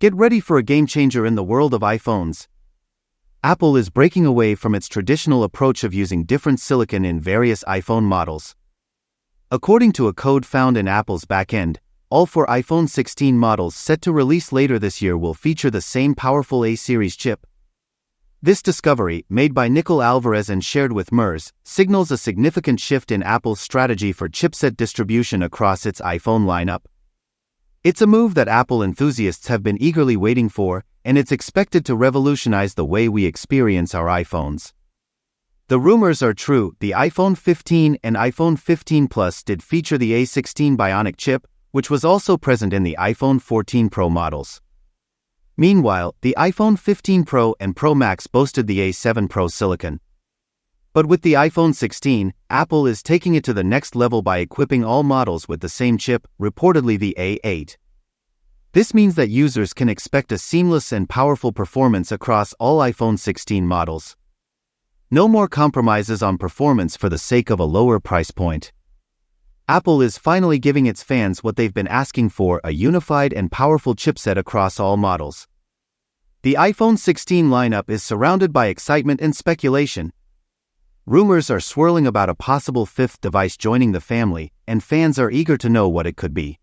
Get ready for a game changer in the world of iPhones. Apple is breaking away from its traditional approach of using different silicon in various iPhone models. According to a code found in Apple's backend, all 4 iPhone 16 models set to release later this year will feature the same powerful A-series chip. This discovery, made by Nicole Alvarez and shared with MERS, signals a significant shift in Apple's strategy for chipset distribution across its iPhone lineup. It's a move that Apple enthusiasts have been eagerly waiting for, and it's expected to revolutionize the way we experience our iPhones. The rumors are true. The iPhone 15 and iPhone 15 Plus did feature the A16 Bionic chip, which was also present in the iPhone 14 Pro models. Meanwhile, the iPhone 15 Pro and Pro Max boasted the A7 Pro silicon. But with the iPhone 16, Apple is taking it to the next level by equipping all models with the same chip, reportedly the A8. This means that users can expect a seamless and powerful performance across all iPhone 16 models. No more compromises on performance for the sake of a lower price point. Apple is finally giving its fans what they've been asking for: a unified and powerful chipset across all models. The iPhone 16 lineup is surrounded by excitement and speculation. Rumors are swirling about a possible 5th device joining the family, and fans are eager to know what it could be.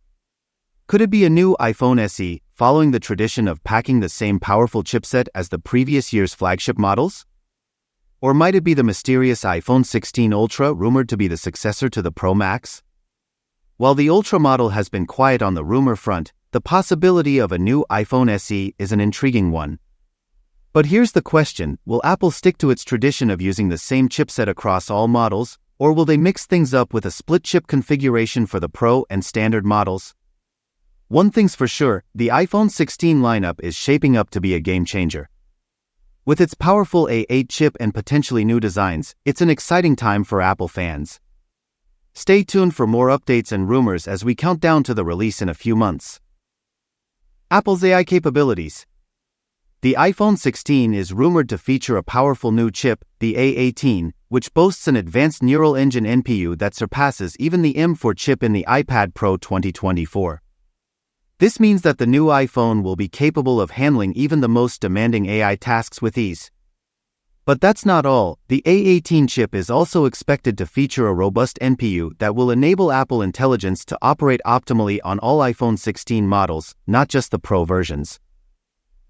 Could it be a new iPhone SE, following the tradition of packing the same powerful chipset as the previous year's flagship models? Or might it be the mysterious iPhone 16 Ultra, rumored to be the successor to the Pro Max? While the Ultra model has been quiet on the rumor front, the possibility of a new iPhone SE is an intriguing one. But here's the question: will Apple stick to its tradition of using the same chipset across all models, or will they mix things up with a split-chip configuration for the Pro and Standard models? One thing's for sure, the iPhone 16 lineup is shaping up to be a game-changer. With its powerful A8 chip and potentially new designs, it's an exciting time for Apple fans. Stay tuned for more updates and rumors as we count down to the release in a few months. Apple's AI capabilities. The iPhone 16 is rumored to feature a powerful new chip, the A18, which boasts an advanced neural engine NPU that surpasses even the M4 chip in the iPad Pro 2024. This means that the new iPhone will be capable of handling even the most demanding AI tasks with ease. But that's not all. The A18 chip is also expected to feature a robust NPU that will enable Apple Intelligence to operate optimally on all iPhone 16 models, not just the Pro versions.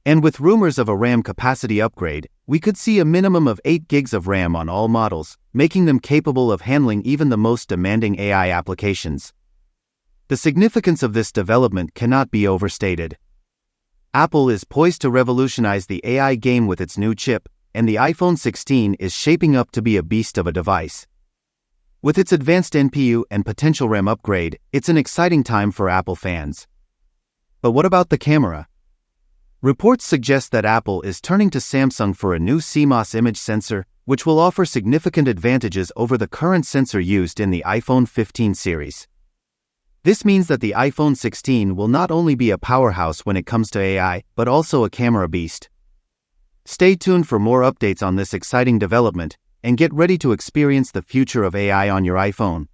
And with rumors of a RAM capacity upgrade, we could see a minimum of 8 gigs of RAM on all models, making them capable of handling even the most demanding AI applications. The significance of this development cannot be overstated. Apple is poised to revolutionize the AI game with its new chip, and the iPhone 16 is shaping up to be a beast of a device. With its advanced NPU and potential RAM upgrade, it's an exciting time for Apple fans. But what about the camera? Reports suggest that Apple is turning to Samsung for a new CMOS image sensor, which will offer significant advantages over the current sensor used in the iPhone 15 series. This means that the iPhone 16 will not only be a powerhouse when it comes to AI, but also a camera beast. Stay tuned for more updates on this exciting development, and get ready to experience the future of AI on your iPhone.